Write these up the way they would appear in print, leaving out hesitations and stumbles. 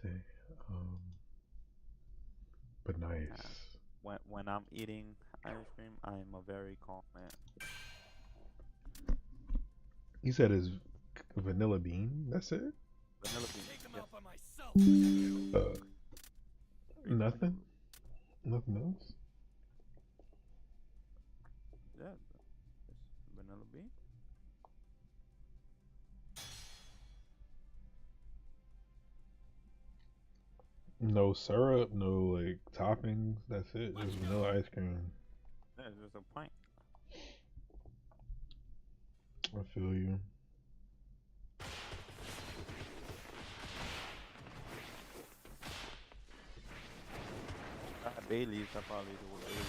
say? Um, but nice. When I'm eating ice cream, I'm a very calm man. You said it's vanilla bean. That's it. Vanilla bean, yes. Uh, nothing. Nothing else. Yeah, it's vanilla bean. No syrup. No like toppings. That's it. Just vanilla ice cream. Yeah, it's just a pint. I feel you. Bailey's, I probably do with Bailey's.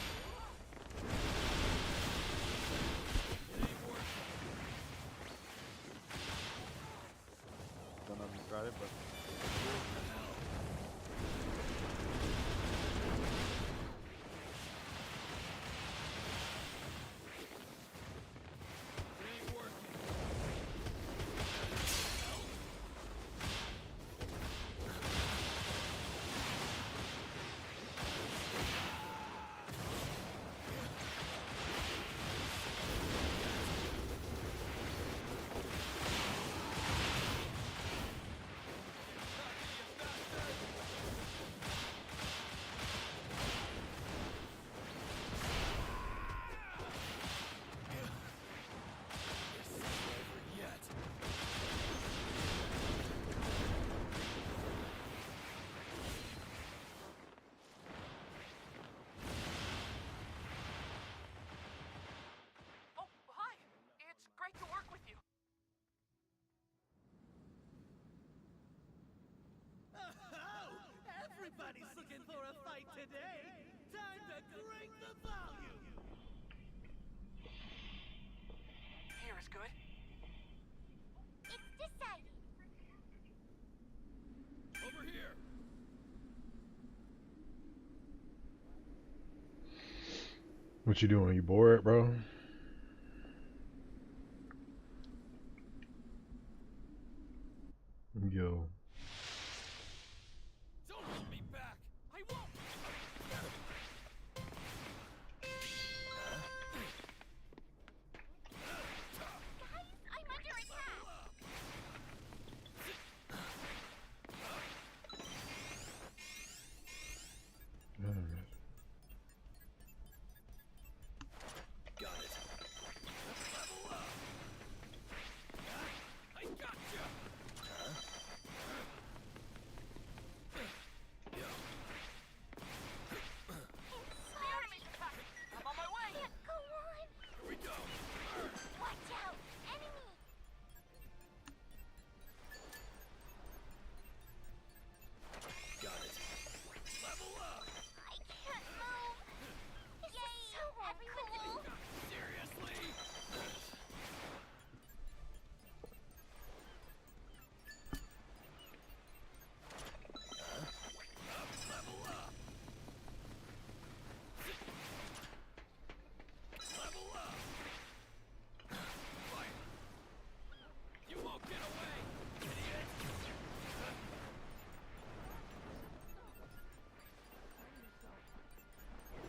Don't know if you tried it, but it's good. Oh, hi! It's great to work with you. Oh, everybody's looking for a fight today. Time to crank the volume. Here is good. It's decided. Over here. What you doing? You bored, bro? Yo, Don't hold me back. I won't. Guys, I'm under attack. man. Got it. Level up. I gotcha. Spare me! I'm on my way! Go on. Here we go. Watch out. Enemy. Got it. Level up. I can't move. This is so cool. Seriously? Level up. Level up. Fire. You won't get away, idiot.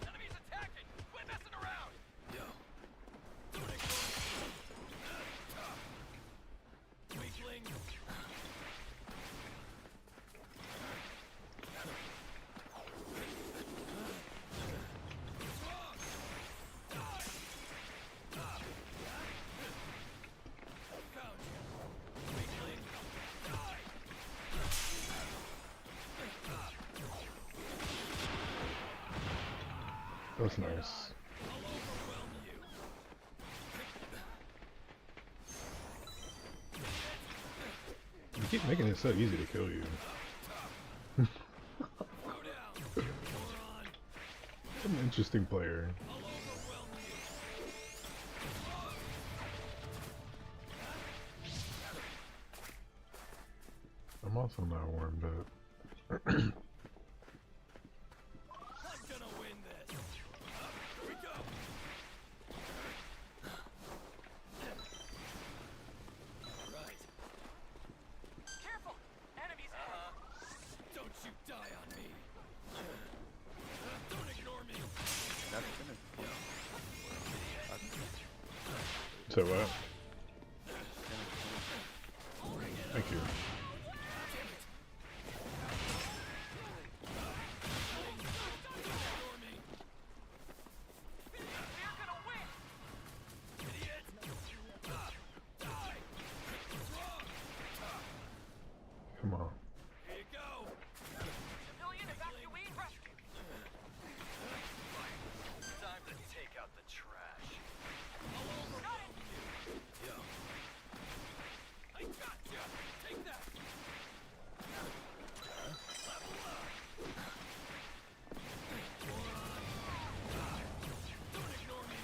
Enemies attacking. Quit messing around. Yo. Weakling. That's nice. You keep making it so easy to kill you. I'm an interesting player. I'm also not warmed up. I'm gonna win this. Here we go. Right. Careful! Enemies ahead! So what? Thank you. We're gonna win! Come on. Here you go. Civilian evacuee rescue! Time to take out the trash. Got it! Yo. I got ya. Take that. Level up. Don't ignore me.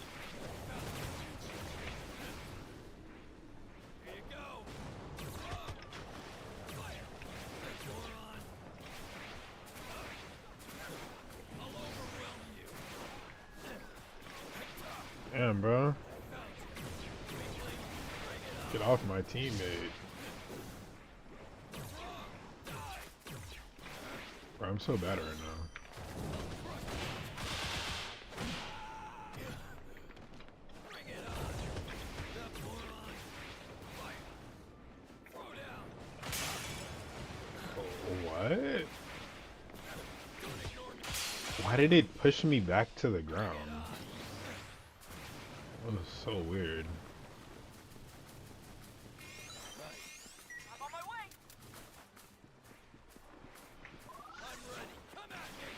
Here you go. Fire. Moron. I'll overwhelm you. Damn, bro. Get off my teammate. Bro, I'm so bad right now. Bring it on. That moron. Fire. Throw down. What? Don't ignore me. Why did it push me back to the ground? That was so weird. I'm on my way! I'm ready. Come at me.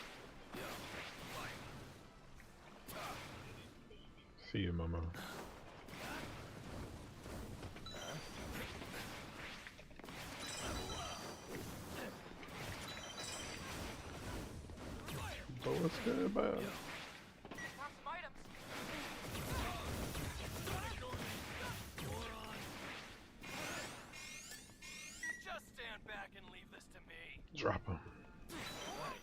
Yo. Fire. See you, mama. But what's good about? Found some items. Don't ignore me. Moron. Just stand back and leave this to me. Drop him. Right.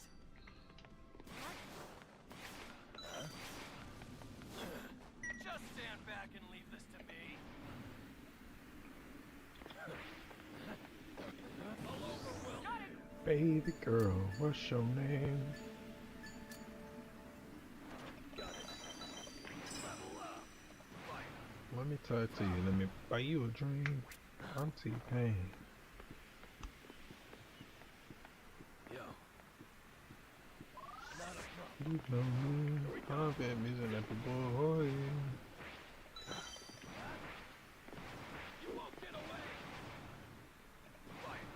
Just stand back and leave this to me. I'll overwhelm Got it! Baby girl, what's your name? Got it. Level up. Fire. Let me talk to you. Let me buy you a drink. I'm T-Pain. Yo. Not a problem. You know me. I've been missing that boy. You won't get away. Fire.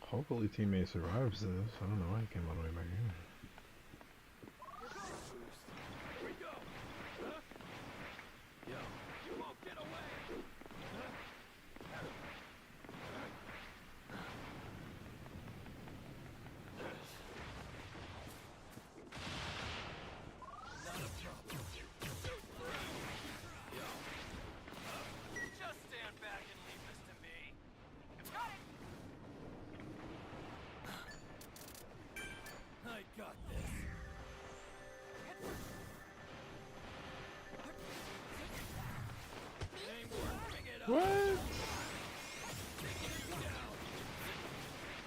Hopefully teammate survives this. I don't know why he came all the way back here. Here we go. Huh? Yo. You won't get away. Not a problem. Shoot through. Yo. Just stand back and leave this to me. Got it! I got this. Aimwork, bring it up. What? Taking you down.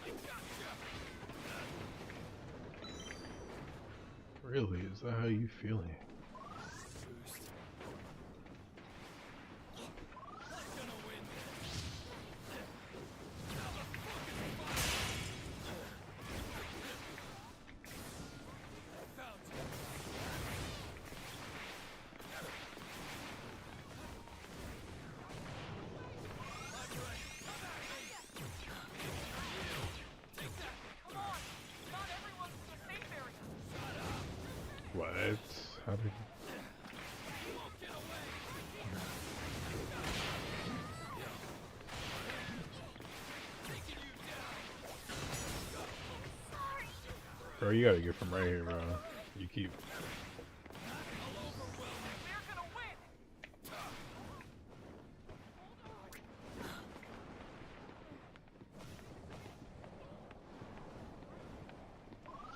I gotcha. Really? Is that how you feeling? Boost. I'm gonna win this. Now the fucking fire. I found you. I'm ready. Come at me. Take that. Come on! Not everyone's in the safe area! Shut up. What? How did? You won't get away. Yo. Taking you down. Bro, you gotta get from right here, bro. You keep. I'll overwhelm you. We're gonna win!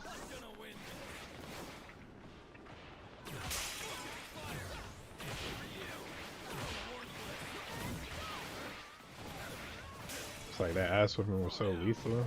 I'm gonna win this. Fire. For you. Worthless. It's like that ass whipping was so lethal.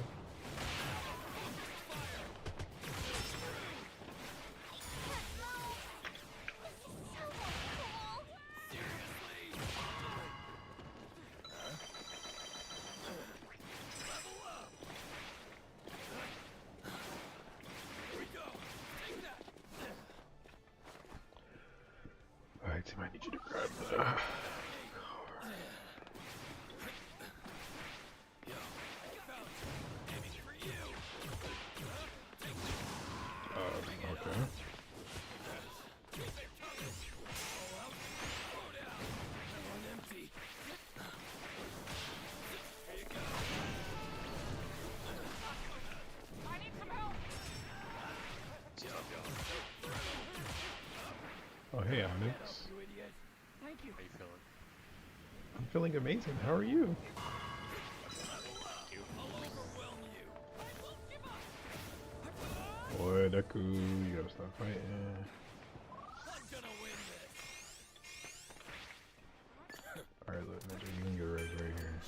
feeling amazing. How are you? Boy, Deku, you gotta stop fighting. Alright, look, Ninja, you can get a res right here.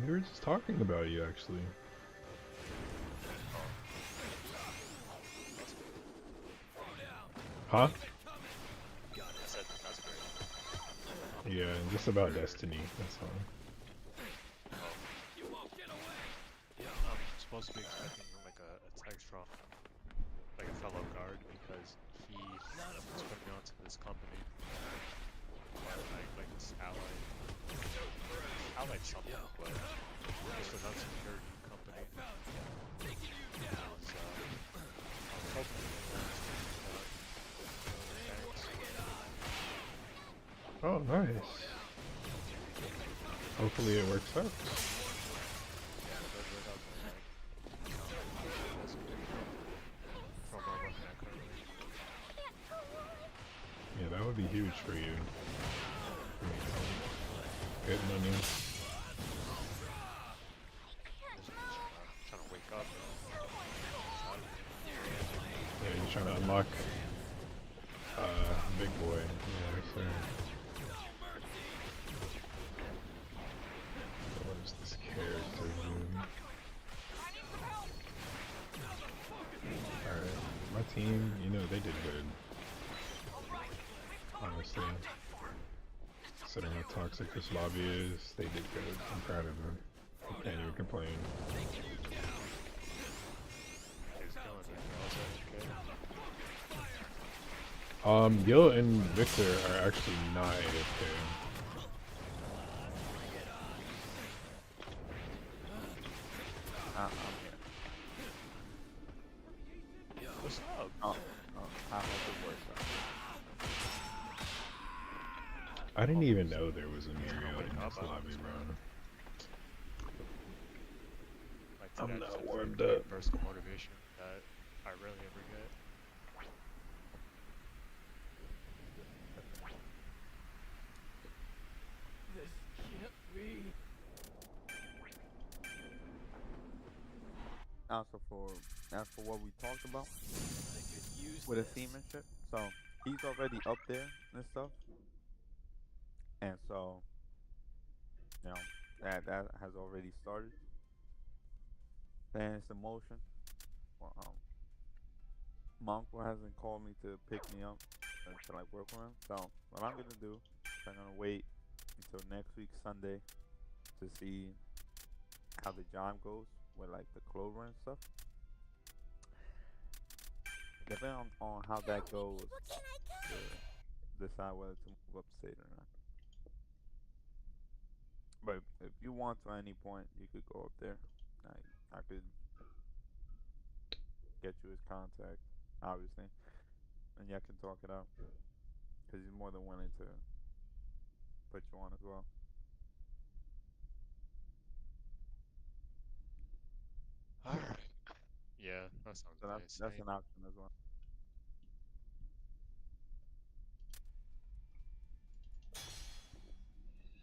We were just talking about you, actually. Huh? Yeah, just about Destiny, that's all. I'm supposed to be expecting like a text from like a fellow guard because he was putting me onto this company. Like this allied something, but just another security company. I was hoping Oh, nice. Hopefully it works out. Yeah, that would be huge for you. Good money. trying to wake up. Yeah, you're trying to unlock big boy. Yeah, sir. What is this character doing? Alright, my team, you know, they did good. Honestly. Considering how toxic this lobby is, they did good. I'm proud of them. I can't even complain. Gil and Victor are actually not AFK. I'm here. What's up? Oh, I hope it works out. I didn't even know there was a Muriel in this lobby, bro. I'm not warmed up. Personal motivation that I rarely ever get. This can't be. As for what we talked about I could use with the this. seamanship, so he's already up there and stuff, and so you know that has already started. Then it's in motion. Well, my uncle hasn't called me to pick me up and to like work with him. So what I'm gonna do is I'm gonna wait until next week Sunday to see how the job goes with like the clover and stuff. Depending on how that goes, to decide whether to move upstate or not. But if you want to at any point, you could go up there. I could get you his contact, obviously, and y'all can talk it out. Cause he's more than willing to put you on as well. Alright. Yeah, that sounds So nice. that's an option as well.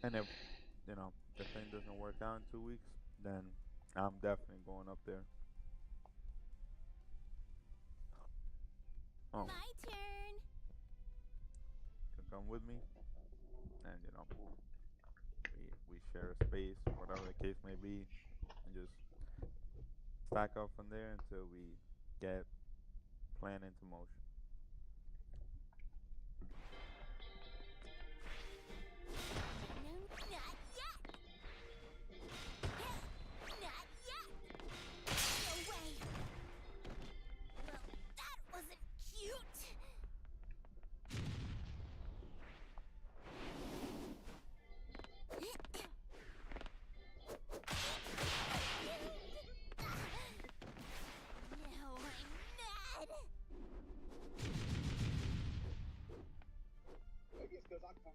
And if the thing doesn't work out in 2 weeks, then I'm definitely going up there. Oh, My turn. you can come with me, and we share a space, whatever the case may be, and just stack up from there until we get plan into motion. No, not yet. Not yet. No way. Well, that wasn't cute. Now I'm mad.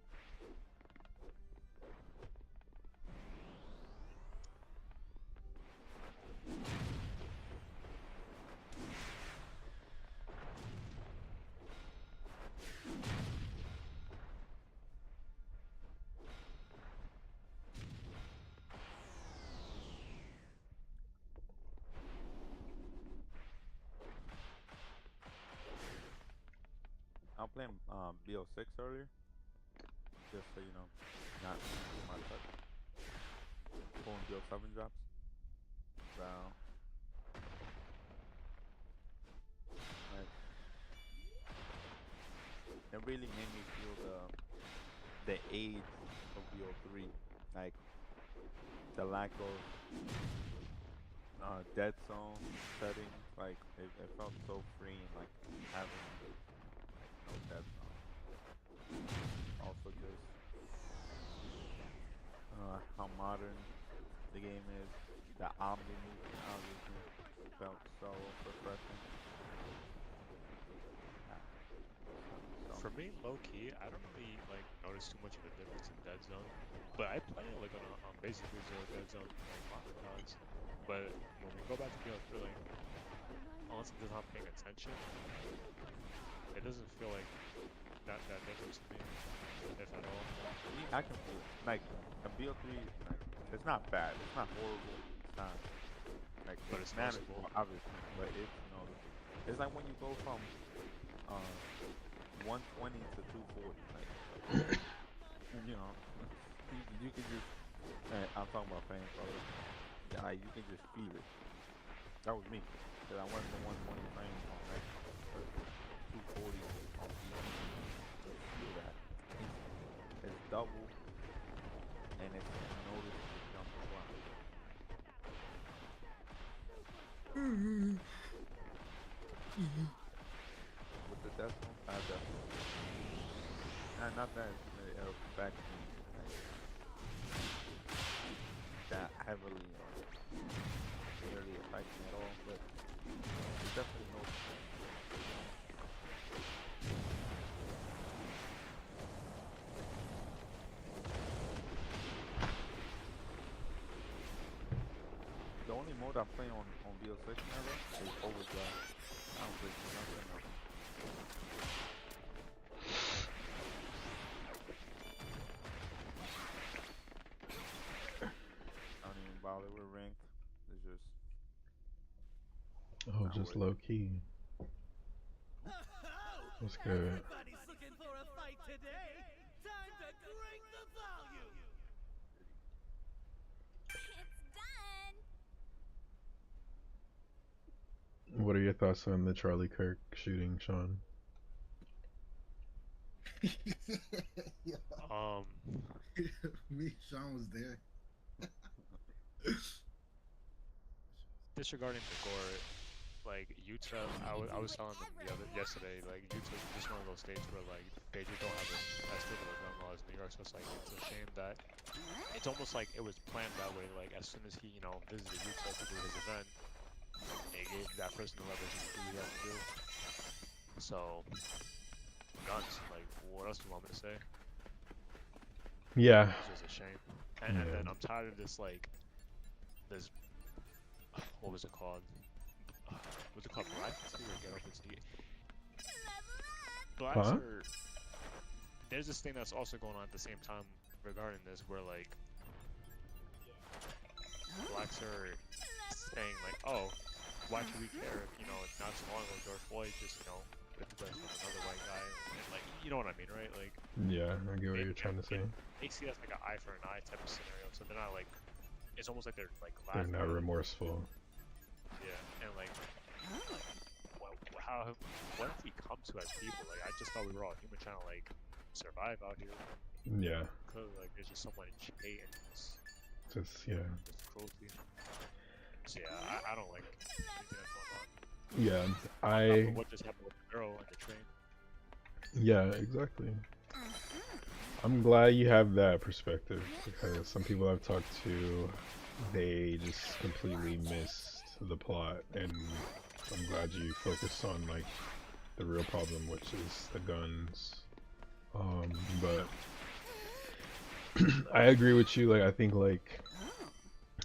playing BO6 earlier, just so you know, not my touch. Pulling BO7 drops. So, like, it really made me feel the age of BO3, like the lack of dead zone settings. Like it felt so freeing, like having like no dead zone. Also, just how modern the game is. The Omni movement obviously felt so refreshing. So, For me, low key, I don't really like notice too much of a difference in dead zone. But I play it like on basically zero dead zone like mods. But when we go back to BO3, like unless I'm just not paying attention, it doesn't feel like that difference to me, if at all. I can feel it. Like a BO3, like, it's not bad. It's not horrible. It's not like But it's manageable, noticeable. obviously. But it's noticeable. It's like when you go from 120 to 240. Like, you know, you can just. I'm talking about fans, brother. Like you can just feel it. That was me. Cause I went from 120 frames on Xbox to 240 on PC. Just feel that. It's double, and it's noticeable jump as well. With the decimal, I definitely. Not that it affects me like, that heavily or nearly affects me at all, but it's definitely noticeable. The only mode I play on BO6 never is Overdrive. I don't play nothing else. I don't even bother with ranked. It's just Oh, not just worth low it. key. What's good? Everybody's looking for a fight today. Time to crank the volume. It's done. What are your thoughts on the Charlie Kirk shooting, Sean? Yeah, me, Sean was there. Disregarding the gore, like Utah, I was telling them yesterday, like Utah is just one of those states where like they just don't have as strict of a gun law as New York. So it's like it's a shame that it's almost like it was planned that way. Like as soon as he visited Utah to do his event, they gave that person the leverage to do what he had to do. So guns, like what else do you want me to say? Yeah. It's just a shame. And then I'm tired of this this what was it called? What's it called? Black? Get up and see. Blacks Huh? are. There's this thing that's also going on at the same time regarding this, where like blacks are saying like, oh, why should we care if not so long ago George Floyd just hit the best with another white guy, and like you know what I mean, right? Like Yeah, I get what you're trying to say. they see that's like an eye for an eye type of scenario, so they're not like. It's almost like they're like They're laughing. not remorseful. Yeah, and like, what have we come to as people? Like, I just thought we were all human trying to like survive out here. Yeah. Cause like there's just so much hate and Just yeah. just cruelty. So yeah, I don't like anything that's going on. Yeah. On top of what just happened with the girl on the train. Yeah, exactly. I'm glad you have that perspective because some people I've talked to, they just completely missed the plot, and I'm glad you focused on like the real problem, which is the guns. But I agree with you. Like I think like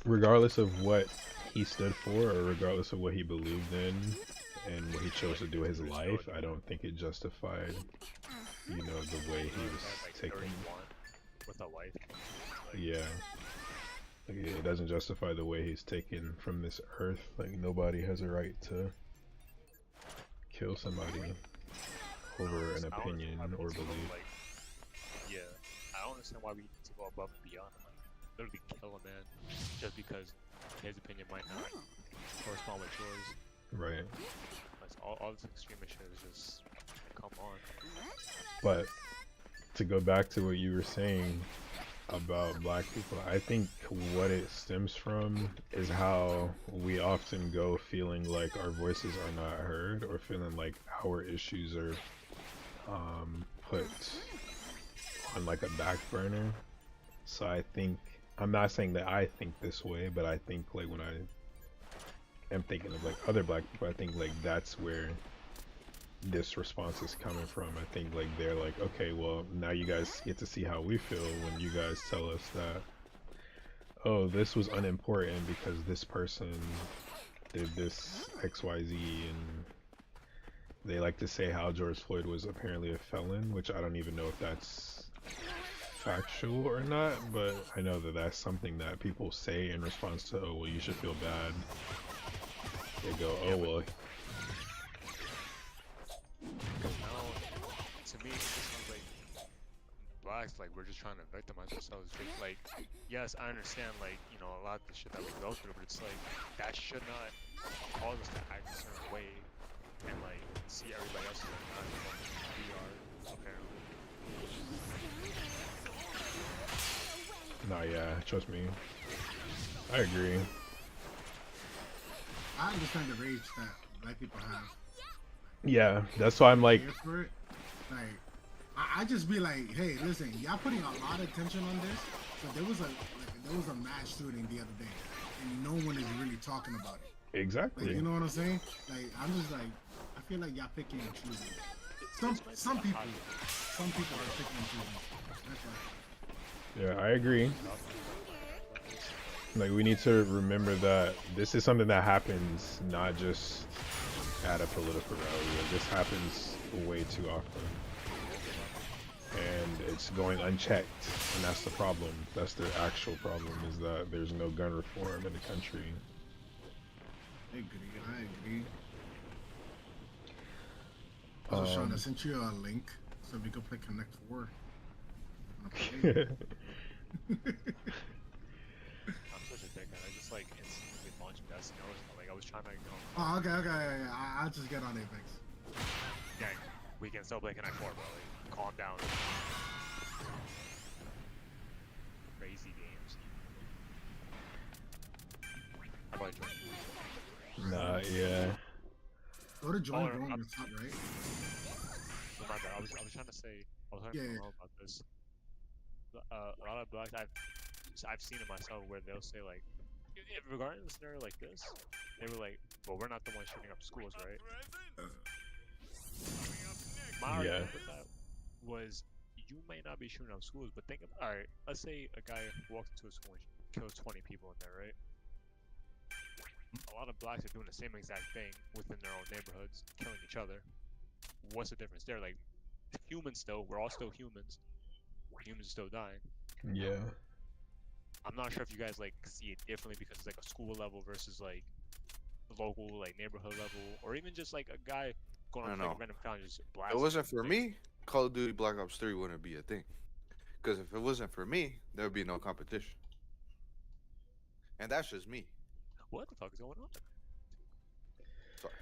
regardless of what he stood for or regardless of what he believed in and what he chose to do with his life, I don't think it justified the way he was Like taken. 31 with a wife. Like, Yeah. Like, it doesn't justify the way he's taken from this earth. Like nobody has a right to kill somebody. over an I don't understand opinion why we or need to go, belief. like, yeah, I don't understand why we need to go above and beyond and like literally kill a man just because his opinion might not correspond with yours. Right. That's all this extremist shit is just come on. But to go back to what you were saying about black people, I think what it stems from is how we often go feeling like our voices are not heard or feeling like our issues are put on like a back burner. So I think, I'm not saying that I think this way, but I think like when I am thinking of like other black people, I think like that's where this response is coming from. I think like they're like, okay, well now you guys get to see how we feel when you guys tell us that, oh, this was unimportant because this person did this XYZ, and they like to say how George Floyd was apparently a felon, which I don't even know if that's factual or not, but I know that that's something that people say in response to, oh, well, you should feel bad. They go, oh, well. Now, to me, it just sounds like blacks, like we're just trying to victimize ourselves. Just like, yes, I understand, like, you know, a lot of the shit that we go through, but it's like that should not cause us to act a certain way and like see everybody else as not as we are, apparently. Nah, yeah, trust me. I agree. I understand the rage that black people have. Yeah, that's why I'm like, Care for it. Like, I just be like, hey, listen, y'all putting a lot of attention on this. So there was a mass shooting the other day, and no one is really talking about it. exactly. Like, you know what I'm saying? Like, I'm just like, I feel like y'all picking and choosing. Some people are picking and choosing. That's why. Yeah, I agree. Like, we need to remember that this is something that happens not just at a political rally. Like, this happens way too often. And it's going unchecked, and that's the problem. That's the actual problem, is that there's no gun reform in the country. I agree. I was trying to send you a link so we could play Connect 4. I'm such a dickhead. I just like instantly launched Destiny. Like I was trying to go. Oh, okay. I'll just get on Apex. Gang, we can still play Connect 4, bro. Like, calm down. Crazy games. How about you? Nah, yeah. Go to join Oh, room, it's not right. Oh, my bad. I was trying to say. I was talking to Ronald about this. A lot of blacks I've seen it myself where they'll say like, regarding a scenario like this, they were like, well, we're not the ones shooting up schools, right? My argument with that was, you may not be shooting up schools, but think of, alright, let's say a guy walks into a school and kills 20 people in there, right? A lot of blacks are doing the same exact thing within their own neighborhoods, killing each other. What's the difference? They're like humans still, we're all still humans. Humans are still dying. Yeah. I'm not sure if you guys like see it differently because it's like a school level versus like local, like neighborhood level, or even just like a guy going I on know. like a random town just If blasting. it wasn't for me, Call of Duty Black Ops 3 wouldn't be a thing. Because if it wasn't for me, there would be no competition. And that's just me. What the fuck is going on? Sorry.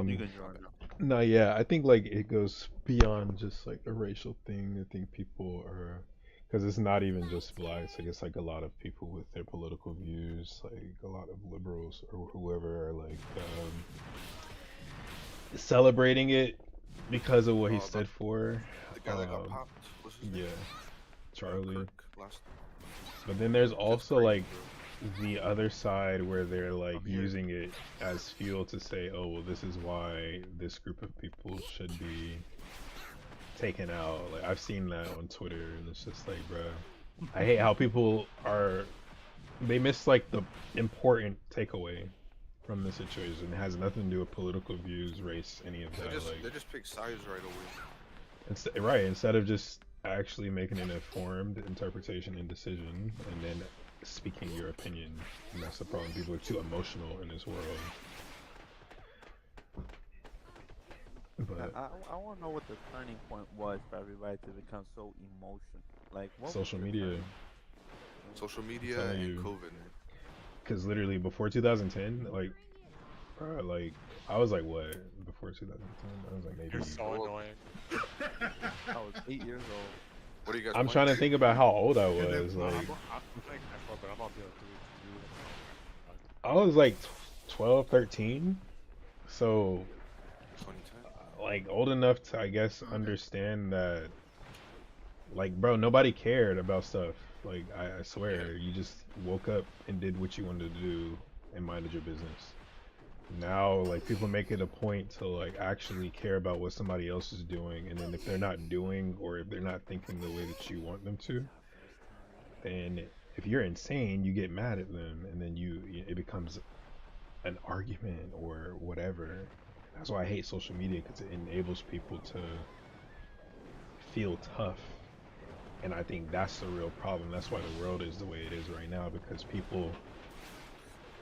You can join now. No, yeah, I think like it goes beyond just like a racial thing. I think people are, because it's not even just blacks. Like it's like a lot of people with their political views, like a lot of liberals or whoever are like celebrating it because of what he Oh, stood for. The guy that got popped. What's his name? Yeah, Charlie. Kirk last. But then there's Just also crazy, like bro. the other side where they're like I'm here. using it as fuel to say, oh, well, this is why this group of people should be taken out. Like I've seen that on Twitter, and it's just like, bro, I hate how people they miss like the important takeaway from the situation. It has nothing to do with political views, race, any of that. They just pick sides right away. Right, instead of just actually making an informed interpretation and decision, and then speaking your opinion. And that's the problem. People are too emotional in this world. But I want to know what the turning point was for everybody to become so emotional. Like, what was social the media, turning- Social media telling and you. COVID. Because literally before 2010, like, bro, like I was like what before 2010? I was like maybe. You're so annoying. I was 8 years old. What are you guys? I'm playing? trying to think about how old I Yeah, that- was. I'm Like playing F4, but I'm not doing I was like 12, 13. So 2010. like old enough to I guess Okay. understand that. Like bro, nobody cared about stuff. Like I swear, you just woke up and did what you wanted to do and minded your business. Now like people make it a point to like actually care about what somebody else is doing, and then if they're not doing or if they're not thinking the way that you want them to, then if you're insane you get mad at them, and then it becomes an argument or whatever. That's why I hate social media, because it enables people to feel tough, and I think that's the real problem. That's why the world is the way it is right now, because people,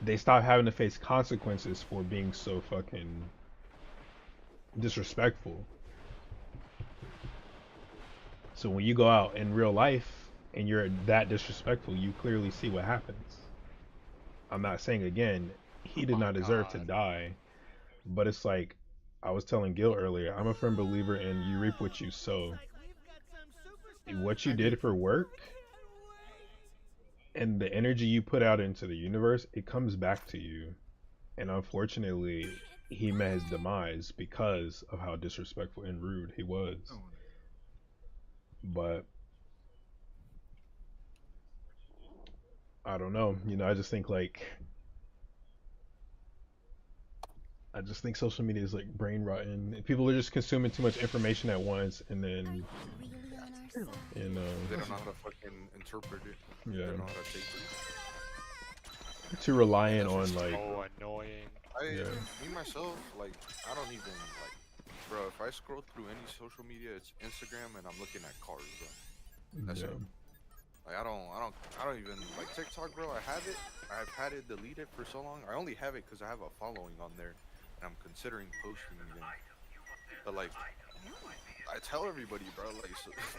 they stop having to face consequences for being so fucking disrespectful. So when you go out in real life and you're that disrespectful, you clearly see what happens. I'm not saying again, he did my not deserve to God. die, but it's like I was telling Gil earlier, I'm a firm believer in you reap what you sow. What you I did did. for work and the energy you put out into the universe, it comes back to you. And unfortunately, he met his demise because of how disrespectful and rude he was. Oh, But I don't know. I just think like I just think social media is like brain rotten. People are just consuming too much information at once, and then Really on our side. They don't know how to fucking interpret it. They yeah, don't know how to take it. too reliant That's on just like So annoying. Yeah. Me myself, like I don't even like, bro. If I scroll through any social media, it's Instagram, and I'm looking at cars, bro. That's yeah. it. Like I don't even like TikTok, bro. I have it. I've had it deleted for so long. I only have it because I have a following on there, and I'm considering posting again. But like, I tell everybody, bro. Like,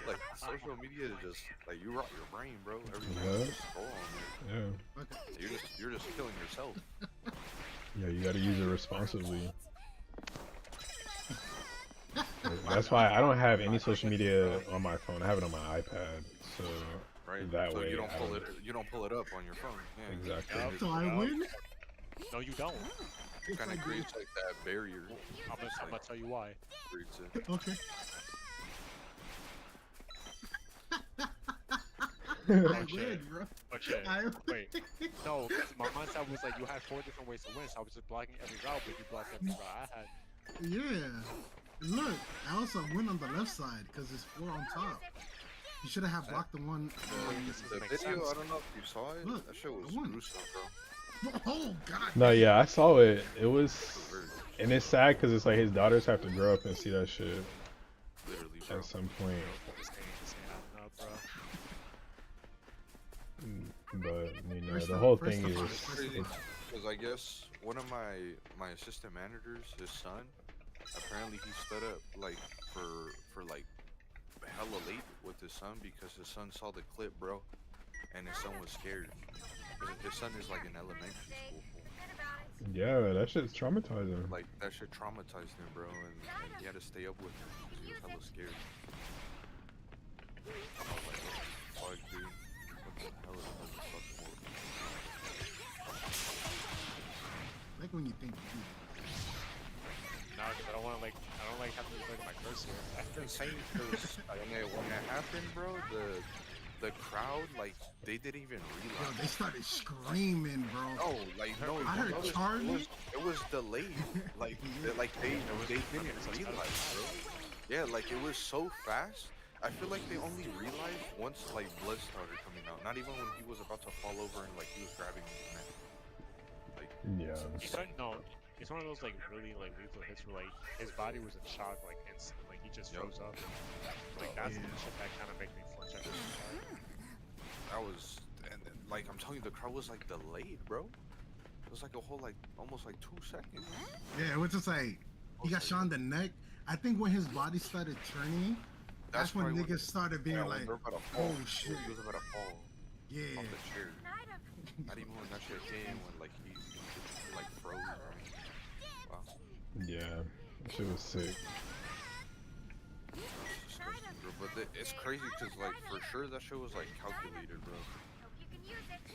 like social media is just like you rot your brain, bro. Every time you Yeah. just scroll on there, Yeah. okay. you're just killing yourself. Yeah, you gotta use it responsibly. That's why I don't have any social media on my phone. I have it on my iPad. So Right? that so way you don't I pull don't- it. You don't pull it up on your phone. Yeah, Exactly. Yup, So I yup. win? No, you don't. If Kind I of do- creates like that barrier. I'm gonna tell you why. Creates it. Okay. I shit. win, bro. But shit, I wait. No, 'cause my mindset was like you had 4 different ways to win, so I was just blocking every route, but you blocked every route I had. Yeah. Look, I also win on the left side because it's 4 on top. You should have blocked the one. The makes video, sense. I don't know if you saw it. Look, That shit was I won. gruesome, bro. Oh God. No, yeah, I saw it. It was, Very- and it's sad because it's like his daughters have to grow up and see that shit Literally, bro. at some point. This ain't happening, bro. But the whole thing is, Because I guess one of my assistant managers, his son, apparently he stood up like for like hella late with his son because his son saw the clip, bro, and his son was scared. 'Cause his son is like in elementary school. yeah, that shit's traumatizing. Like that shit traumatized him, bro, and he had to stay up with him because he was hella scared. I was like, what the fuck, dude? What the hell is this fucking world? Like when you think. No, 'cause I don't want to I don't like having to look at my cursor. That's insane because when it happened, bro, the crowd, like, they didn't even Yo, realize. they started screaming, bro. No, like, no, I heard it Charlie. it was delayed. Like, they didn't realize, bro. Yeah, like, it was so fast. I feel like they only realized once, like, blood started coming out. Not even when he was about to fall over and, like, he was grabbing his neck. Like, Yeah. It's one of those like really like lethal hits where like his body was in shock like instantly, like he just Yup. froze up. Like that's Yeah. the shit that kind of makes me flinch at this part. that was, and like, I'm telling you, the crowd was, like, delayed, bro. It was like a whole, like, almost like 2 seconds. Yeah, it was just like he got shot in the neck, I think when his body started turning, that's when probably niggas started being when like, they're about to fall. oh shit. He was about to fall Yeah. off the chair. Not even when that shit came, when like he like froze. Wow. Yeah, that shit was sick. Disgusting, bro. But it's crazy because like for sure that shit was like calculated, bro. Hope you can use it.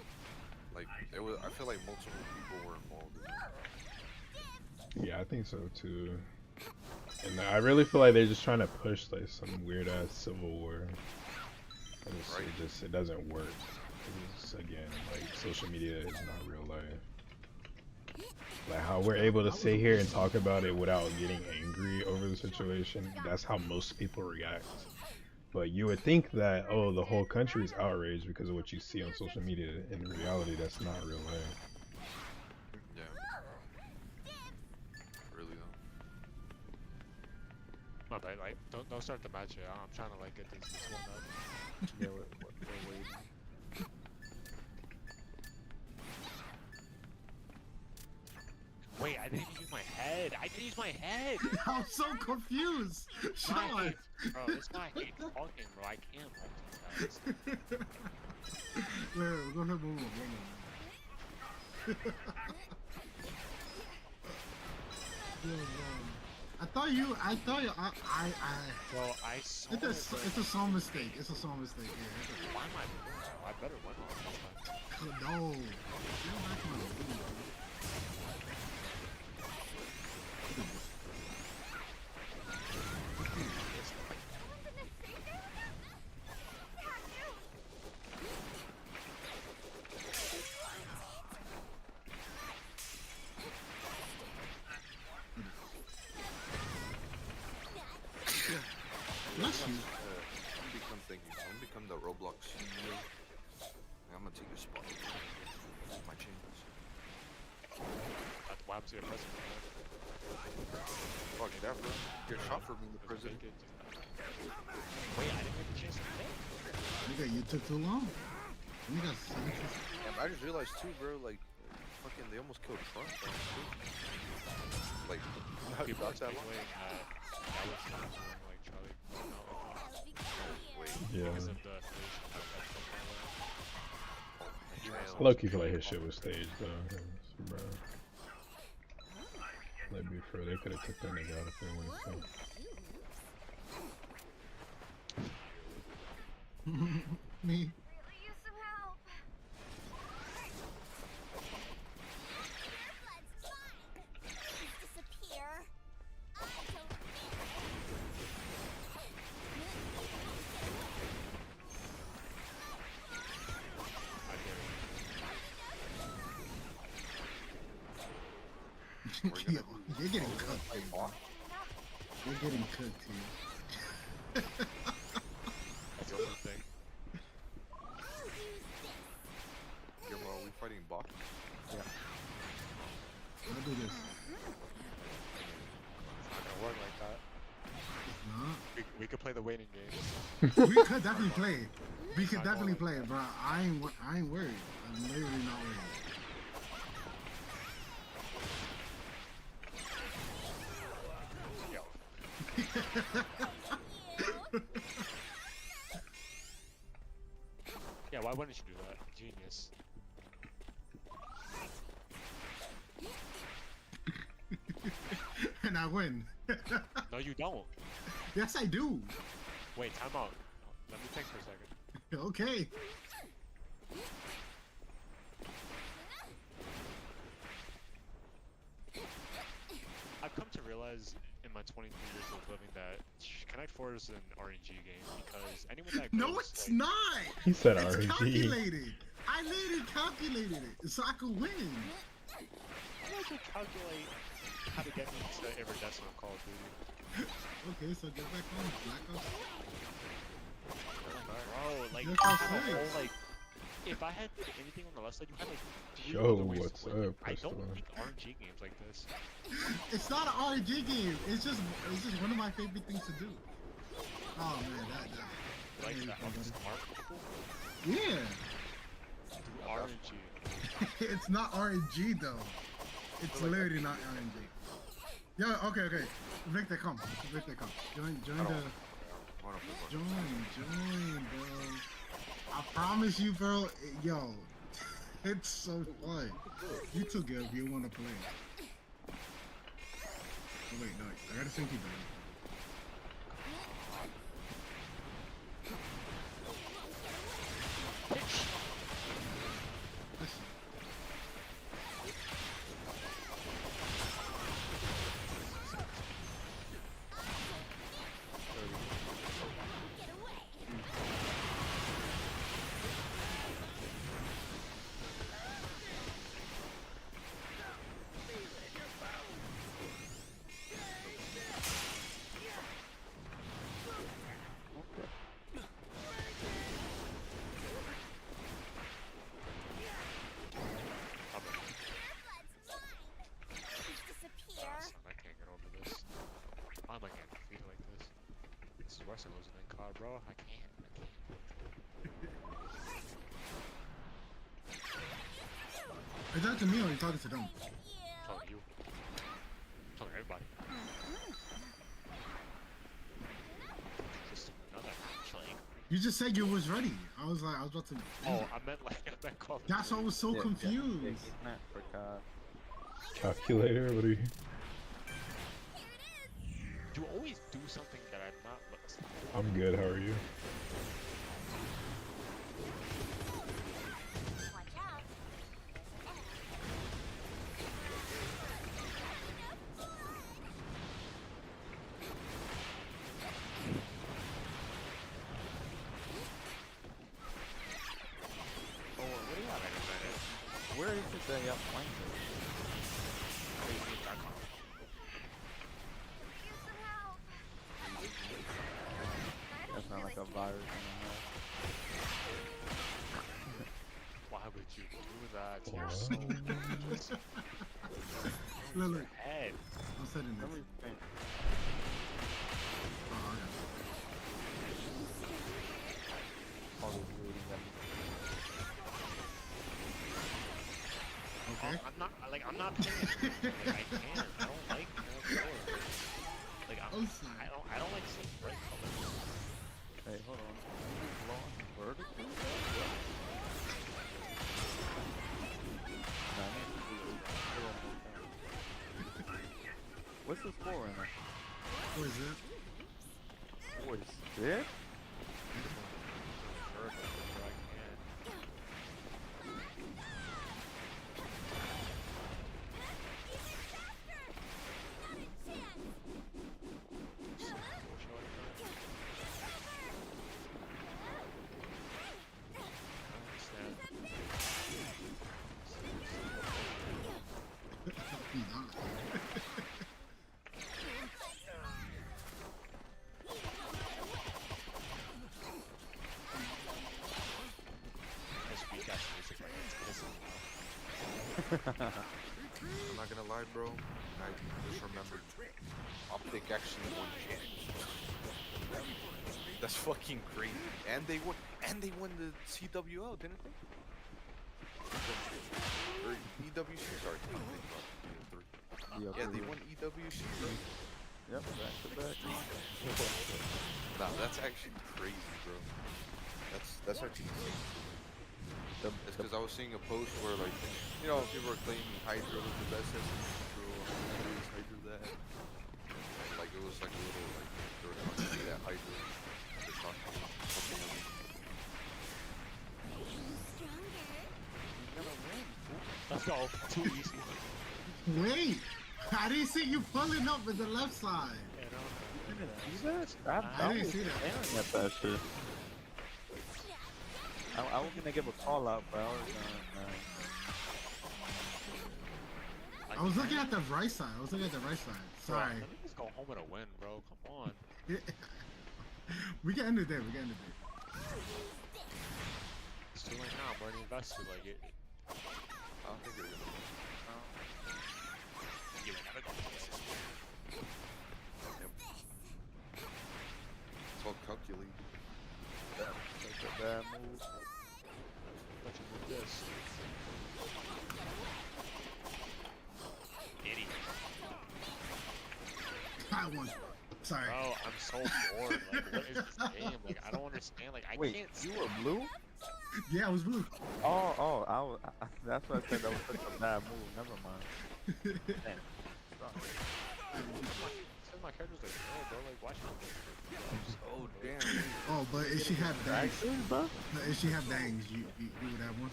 Like it was. I feel like multiple people were involved. In it. Yeah, I think so too. And I really feel like they're just trying to push like some weird ass civil war. And Right. it doesn't work. It's, again, like social media is not real life. Like how we're able to sit here and talk about it without getting angry over the situation. That's how most people react. But you would think that, oh, the whole country is outraged because of what you see on social media. In reality, that's not real life. Yeah. Really though. My bad. Like, don't start the match yet. I'm trying to like get this one up. Yeah, we're waiting. Wait, I didn't use my head. I didn't use my head. I'm so confused. I Sean. hate, bro, this guy hates talking, bro. I can't multitask. Wait, go ahead, move. I thought you, Bro, I saw it. it's a song mistake. It's a song mistake. Yeah. Why am I better win this time. No. Get back on the video. Bless you. I'm gonna become the Roblox CEO. And I'm gonna take your spot. My changes. That's why I'm to your president. Fuck that, bro. Get shot for being the president. Wait, I didn't get the chance to play. Nigga, you took too long. Nigga, Yeah, but I just realized too, bro. Like, fucking, they almost killed Trump. Bro. Like, People are not that long. speculating that was like Charlie. Wait. Yeah. Because of the affiliation of that I low-key feel like his shit was staged though. 'Cause, bro. Like before, they could have took that nigga out if they wanted to. me. Really use some help. Disappear. I don't Yo, you're getting cooked, dude. You're getting cooked here. That's the only thing. Yo, bro, are we fighting bot? I'll do this. It's not gonna work like that. It's not. We could play the waiting game. We could definitely play it. We could definitely play it, bro. I ain't worried. I'm literally not worried. Yo, yeah, why wouldn't you do that? Genius. And I win. No, you don't. Yes, I do. Wait, time out. Let me think for a second. Okay. I've come to realize in my 23 years of living that Connect 4 is an RNG game because anyone that goes, No, it's like, not. He said It's RNG. calculated. I literally calculated it so I could win. How do I calculate how to get me to iridescent on Call of Duty? Okay, so get back on Black Ops. Bro, like, you That's had a okay. whole, like, if I had anything on the left side, you had like 3 Yo, other ways what's to win. up, I don't Crystal? like RNG games like this. It's not an RNG game. It's just one of my favorite things to do. Oh man, that. Like Yeah, that you smart people Yeah. do RNG. It's not RNG though. It's Like, literally not RNG. Yo, okay. Victor, come. Victor, come. Join I the. don't. I wanna play Join, bro. I promise you, bro. Yo, it's so fun. You too, Gil, if you want to play. Oh, wait, no. I gotta sync you, bro. Listen. I can't get over this. Why am I getting defeated like this? This is worse than losing in car, bro. I can't. Are you talking to me or are you talking to them? I'm telling you. I'm telling everybody. Just another actually. You just said you was ready. I was about to. Oh, I meant like I meant calling. That's why I was so confused. Yeah, not for God. Calculator? What are you? You always do something that I'm not. I'm good. How are you? Watch out. Oh, what do you got? Where is it that y'all playing with? That's not like a virus in the house. Why would you do that to yourself? Look. Head. I'm setting Let this. me think. Oh, All this reading that okay. I'm not paying. Like, I can't. I don't like more. Like, Oh, sorry. I don't like seeing bright colors. Hey, hold on. Launch vertical? Nah, I need to do this one more time. What's the score in there? What is it? 46? I'm not gonna lie, bro. I just remembered. Optic actually won champs. That's fucking crazy. And they won. And they won the CWL, didn't they? Or EWC. Sorry. Yeah, they won EWC. Bro. Yep, back to back. Nah, that's actually crazy, bro. That's actually insane. It's because I was seeing a post where, like, you know, people were claiming Hydra was the best SMG Hydra that. And, like, it was like a little, like, they were talking about that Hydra. They're talking about something else. Let's go. Too easy. Wait! I didn't see you pulling up with the left side. You didn't see that? I didn't see that. Staring at that shit. I was gonna give a call out, but I was I was looking at the right side. Sorry. Let me just go home with a win, bro. Come on. We can end it there. We can end it there. It's too late now. I'm already invested. Like it. I don't think they're gonna You would never go. It's all calculated. That's a bad move. Let you move this. Idiot. I got one. Sorry. Bro, I'm so bored. Like, what is this game? Like, I don't understand. Like, I Wait, can't you see. were blue? Yeah, I was blue. That's why I said that was such a bad move. Never mind. Damn. Says my character's like, oh, bro, like, watch out. Oh damn. Oh, but if she had bangs, Actually, bro? but if she had bangs, you would have one.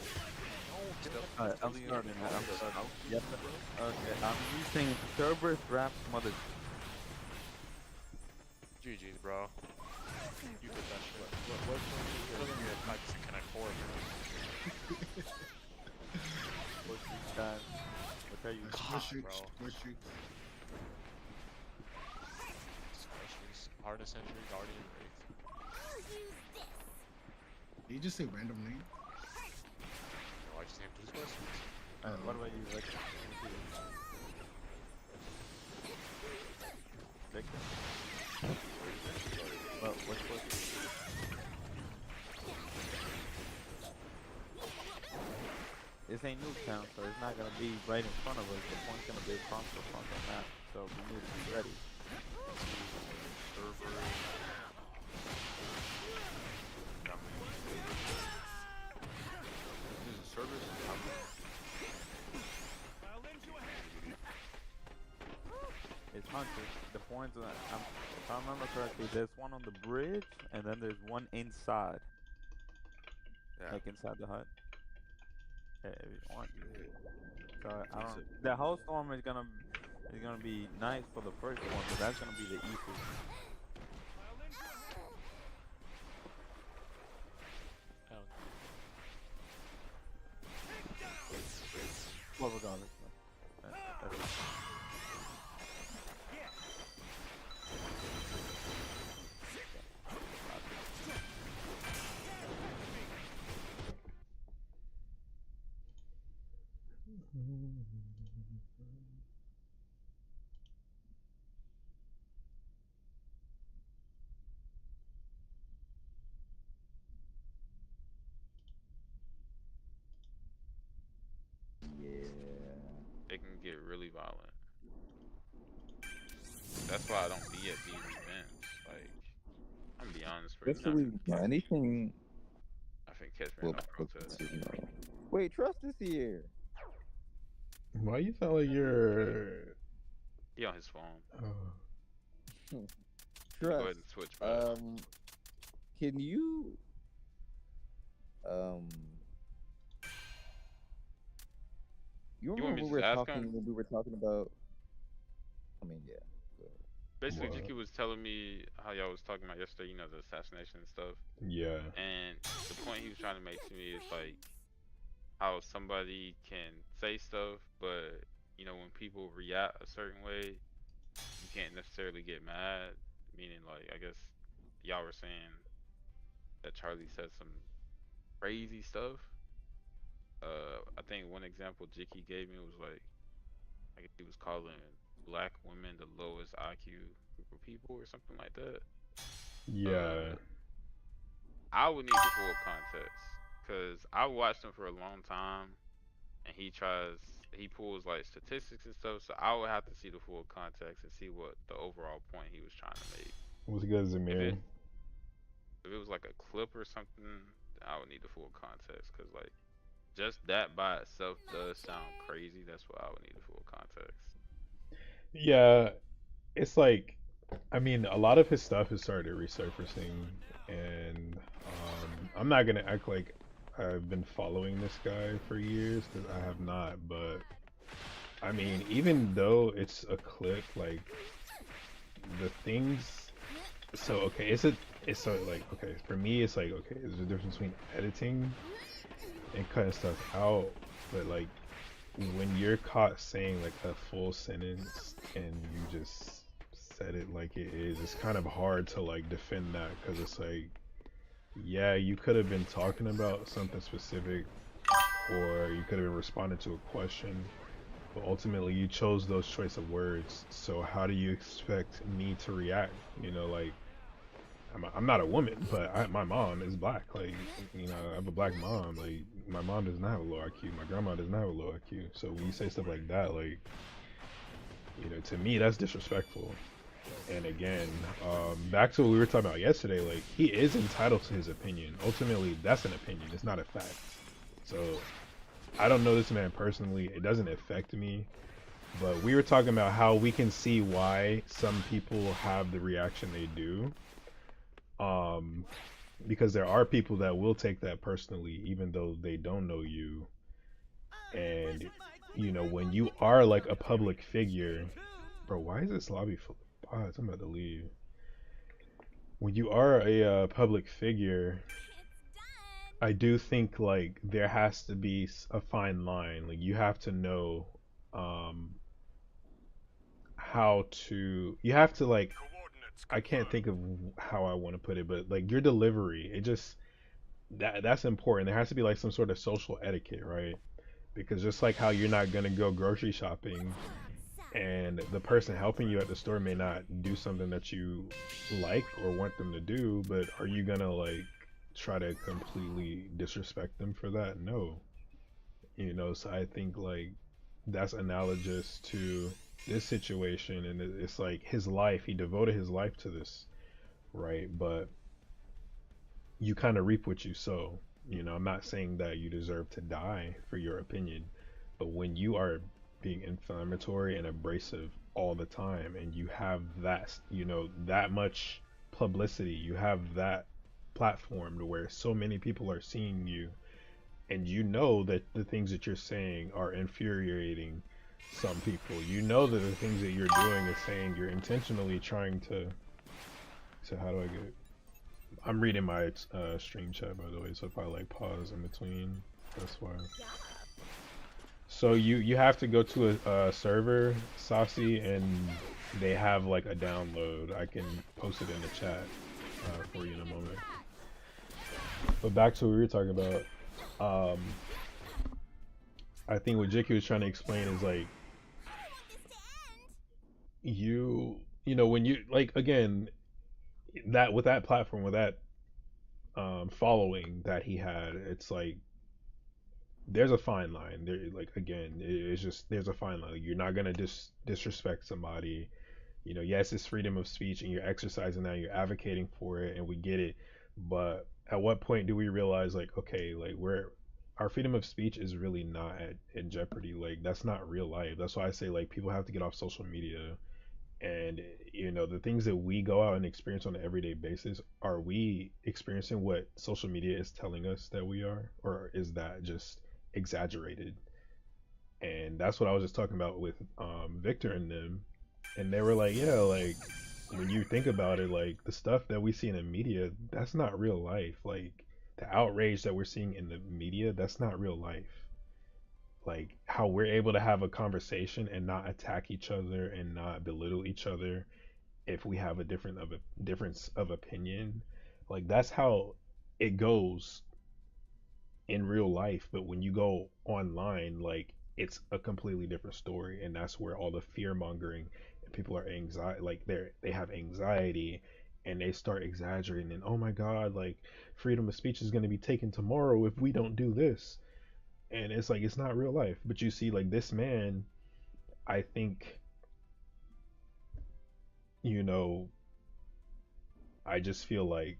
Alright, I'm starting. I'm starting. Yep. Okay, I'm using Cerberus Wraps Mother. GG's, bro. You did that shit. What You're looking at practicing Connect 4. What's this time? What are you? What God, shoots? bro. What shoots? Specialist, Hardest Entry, Guardian, Wraith. I'll use this. Did you just say random name? No, I just named 2 specialists. What about you, Victor? Victor? What's This ain't Nuketown, so it's not gonna be right in front of us. The point's gonna be across the front of the map, so we need to be ready. Server. This is a service. It's hunters. The points, if I remember correctly, there's one on the bridge, and then there's one inside, Yeah. like inside the hut. Yeah, if you want. So I It's don't. The whole storm is gonna be nice for the first one, but that's gonna be the easiest. Hell, Well, regardless. That's It can get really violent. That's why I don't be at these events. Like, I'm gonna be honest with you. Especially anything. I think catch me Well, in a protest. wait, Trust is here. Why you sound like you're? He on his phone. Oh. Go ahead Trust. and switch back. Can you you want remember me to we were just ask talking him? when we were talking about? I mean, yeah. Go ahead. Basically, What? Jiki was telling me how y'all was talking about yesterday. You know, the assassination and stuff. Yeah. And the point he was trying to make to me is like how somebody can say stuff, but you know, when people react a certain way, you can't necessarily get mad. Meaning, like, I guess y'all were saying that Charlie said some crazy stuff. I think one example Jiki gave me was like, I guess he was calling black women the lowest IQ group of people or something like that. Yeah. I would need the full context because I watched him for a long time, and he pulls like statistics and stuff. So I would have to see the full context and see what the overall point he was trying to make. What's good, Zamir? If it was like a clip or something, I would need the full context because like just that by itself does sound crazy. That's why I would need the full context. Yeah, it's like, I mean, a lot of his stuff has started resurfacing, and I'm not gonna act like I've been following this guy for years because I have not. But I mean, even though it's a clip, like the things. So okay, it's so like okay for me, it's like okay, there's a difference between editing and cutting stuff out, but like when you're caught saying like a full sentence and you just said it like it is, it's kind of hard to like defend that because it's like, yeah, you could have been talking about something specific or you could have been responding to a question, but ultimately you chose those choice of words. So how do you expect me to react? You know, like I'm not a woman, but my mom is black. Like, you know, I have a black mom. Like, my mom does not have a low IQ. My grandma does not have a low IQ. So when you say stuff like that, like, you know, to me, that's disrespectful. And again, back to what we were talking about yesterday, like he is entitled to his opinion. Ultimately, that's an opinion. It's not a fact. So I don't know this man personally. It doesn't affect me. But we were talking about how we can see why some people have the reaction they do. Because there are people that will take that personally, even though they don't know you. And you know, when you are like a public figure, bro, why is this lobby full of bots? I'm about to leave. When you are a public figure, I do think like there has to be a fine line. Like you have to know how to. You have to like. I can't think of how I want to put it, but like your delivery, it just that's important. There has to be like some sort of social etiquette, right? Because just like how you're not gonna go grocery shopping and the person helping you at the store may not do something that you like or want them to do, but are you gonna like try to completely disrespect them for that? No. You know, so I think like that's analogous to this situation, and it's like his life, he devoted his life to this, right? But you kind of reap what you sow. You know, I'm not saying that you deserve to die for your opinion, but when you are being inflammatory and abrasive all the time and you have that, you know, that much publicity, you have that platform to where so many people are seeing you, and you know that the things that you're saying are infuriating some people. You know that the things that you're doing is saying you're intentionally trying to. So how do I get? I'm reading my stream chat by the way, so if I like pause in between, that's why. So you have to go to a server, Saucy, and they have like a download. I can post it in the chat for you in a moment. But back to what we were talking about. I think what Jiki was trying to explain is like you know when you like again that with that platform with that following that he had, it's like there's a fine line there. Like again, it's just there's a fine line. Like, you're not gonna disrespect somebody. You know, yes, it's freedom of speech, and you're exercising that, you're advocating for it, and we get it. But at what point do we realize, like, okay, like our freedom of speech is really not in jeopardy? Like, that's not real life. That's why I say, like, people have to get off social media. And you know, the things that we go out and experience on an everyday basis, are we experiencing what social media is telling us that we are, or is that just exaggerated? And that's what I was just talking about with Victor and them, and they were like, yeah, like when you think about it, like the stuff that we see in the media, that's not real life. Like the outrage that we're seeing in the media, that's not real life. Like how we're able to have a conversation and not attack each other and not belittle each other if we have a difference of opinion, like that's how it goes in real life. But when you go online, like it's a completely different story, and that's where all the fear mongering and people are anxiety, like they have anxiety, and they start exaggerating, and oh my god, like freedom of speech is going to be taken tomorrow if we don't do this. And it's like it's not real life. But you see like this man, I think, you know, I just feel like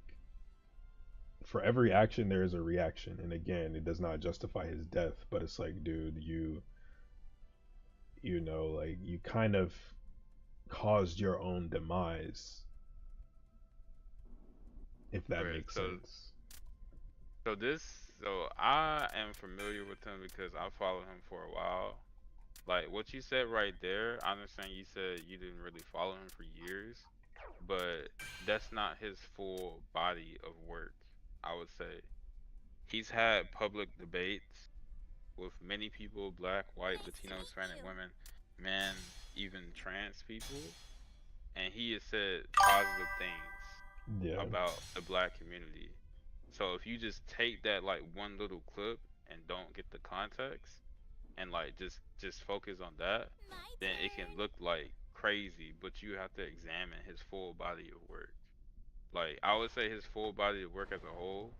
for every action there is a reaction, and again, it does not justify his death, but it's like, dude, you know, like you kind of caused your own demise, if that Right. makes sense. So I am familiar with him because I followed him for a while. Like what you said right there, I understand you said you didn't really follow him for years, but that's not his full body of work, I would say. He's had public debates with many people, black, white, Latino, Hispanic women, men, even trans people, and he has said positive things Yeah. about the black community. So if you just take that like one little clip and don't get the context and like just focus on that, then it can look like crazy, but you have to examine his full body of work. Like I would say his full body of work as a whole,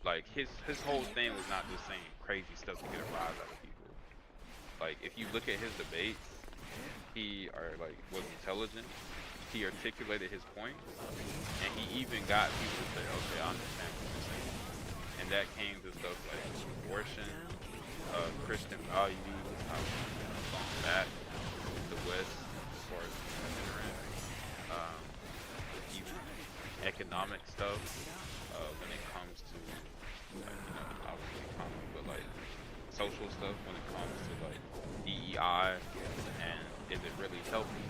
like his whole thing was not just saying crazy stuff to get a rise out of people. Like if you look at his debates, he are like was intelligent. he articulated his points, and he even got people to say, okay, I understand what you're saying. And that came to stuff like abortion, Christian values, how we've gone back with the West as far as ignorant, even economic stuff, when it comes to, like, you know, obviously economy, but like social stuff when it comes to like DEI and is it really healthy?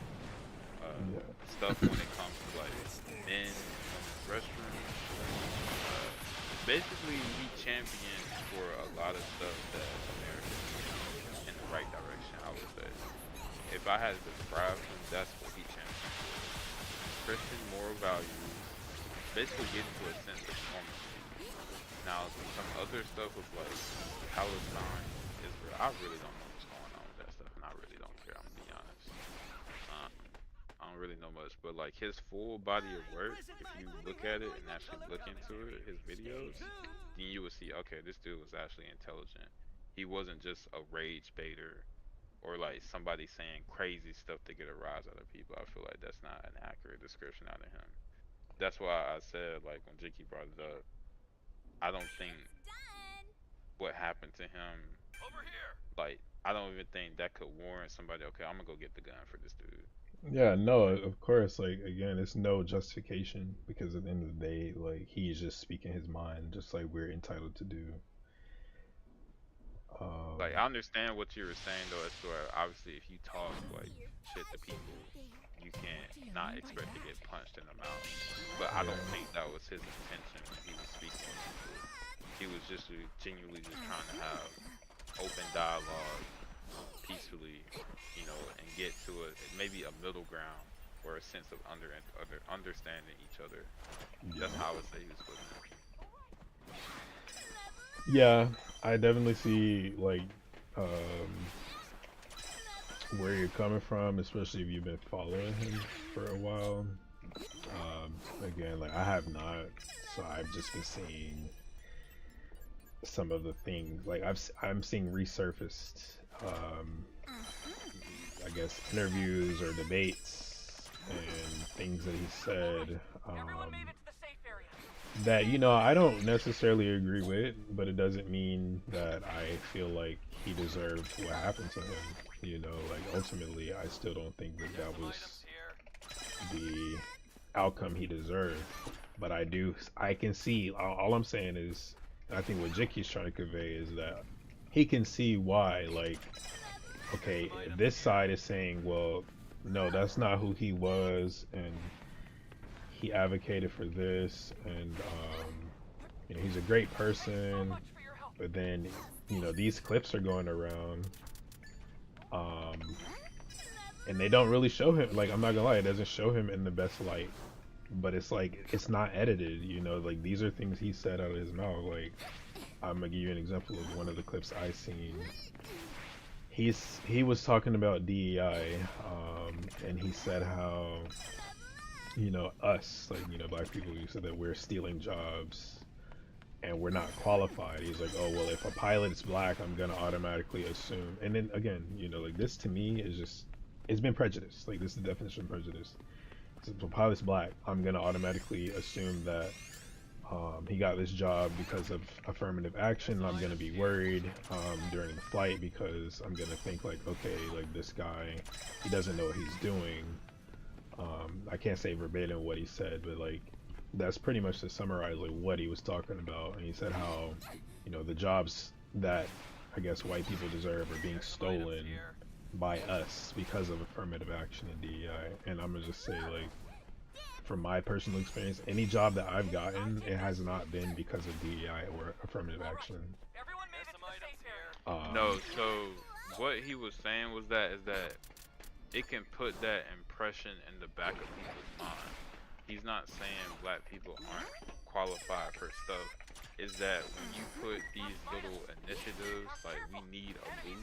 Stuff when it comes to like men, women's restrooms. Basically, he championed for a lot of stuff that America is in the right direction, I would say. If I had to describe him, that's what he championed. Christian moral values, basically getting to a sense of normalcy. Now, some other stuff was like Palestine, Israel. I really don't know what's going on with that stuff, and I really don't care, I'm gonna be honest. I don't really know much, but like his full body of work, if you look at it and actually look into it, his videos, then you would see, okay, this dude was actually intelligent. He wasn't just a rage baiter or like somebody saying crazy stuff to get a rise out of people. I feel like that's not an accurate description out of him. That's why I said, like, when Jicky brought it up, I don't think what happened to him, like, I don't even think that could warrant somebody, okay, I'm gonna go get the gun for this dude. Yeah, no, of course. Like again, it's no justification because at the end of the day, like he's just speaking his mind, just like we're entitled to do. Like, I understand what you were saying though, as to where obviously if you talk like shit to people, you can't not expect to get punched in the mouth. But I don't think that was his intention when he was speaking to people. He was just genuinely just trying to have open dialogue peacefully, you know, and get to maybe a middle ground or a sense of understanding each other. That's how I would say he was putting it. Yeah, I definitely see like where you're coming from, especially if you've been following him for a while. Again, like I have not, so I've just been seeing some of the things like I'm seeing resurfaced. I guess interviews or debates and things that he said that, you know, I don't necessarily agree with, but it doesn't mean that I feel like he deserved what happened to him. You know, like ultimately I still don't think that that was the outcome he deserved, but I can see, all I'm saying is, I think what Jicky's trying to convey is that he can see why, like, okay, this side is saying, well, no, that's not who he was, and he advocated for this, and you know, he's a great person, but then, you know, these clips are going around, and they don't really show him, like, I'm not gonna lie, it doesn't show him in the best light, but it's like, it's not edited, you know, like, these are things he said out of his mouth. Like, I'm gonna give you an example of one of the clips I seen. He was talking about DEI, and he said how, you know, us, like, you know, black people, you said that we're stealing jobs and we're not qualified. He's like, oh, well, if a pilot's black, I'm gonna automatically assume. And then again, you know, like, this to me is just, it's been prejudice. Like, this is the definition of prejudice. So if a pilot's black, I'm gonna automatically assume that he got this job because of affirmative action. I'm gonna be worried during the flight because I'm gonna think like, okay, like this guy, he doesn't know what he's doing. I can't say verbatim what he said, but like that's pretty much to summarize like what he was talking about. And he said how, you know, the jobs that I guess white people deserve are being stolen by us because of affirmative action and DEI. And I'm gonna just say, like, from my personal experience, any job that I've gotten, it has not been because of DEI or affirmative action. No, so what he was saying was that it can put that impression in the back of people's mind. He's not saying black people aren't qualified for stuff. Is that when you put these little initiatives, like we need a boost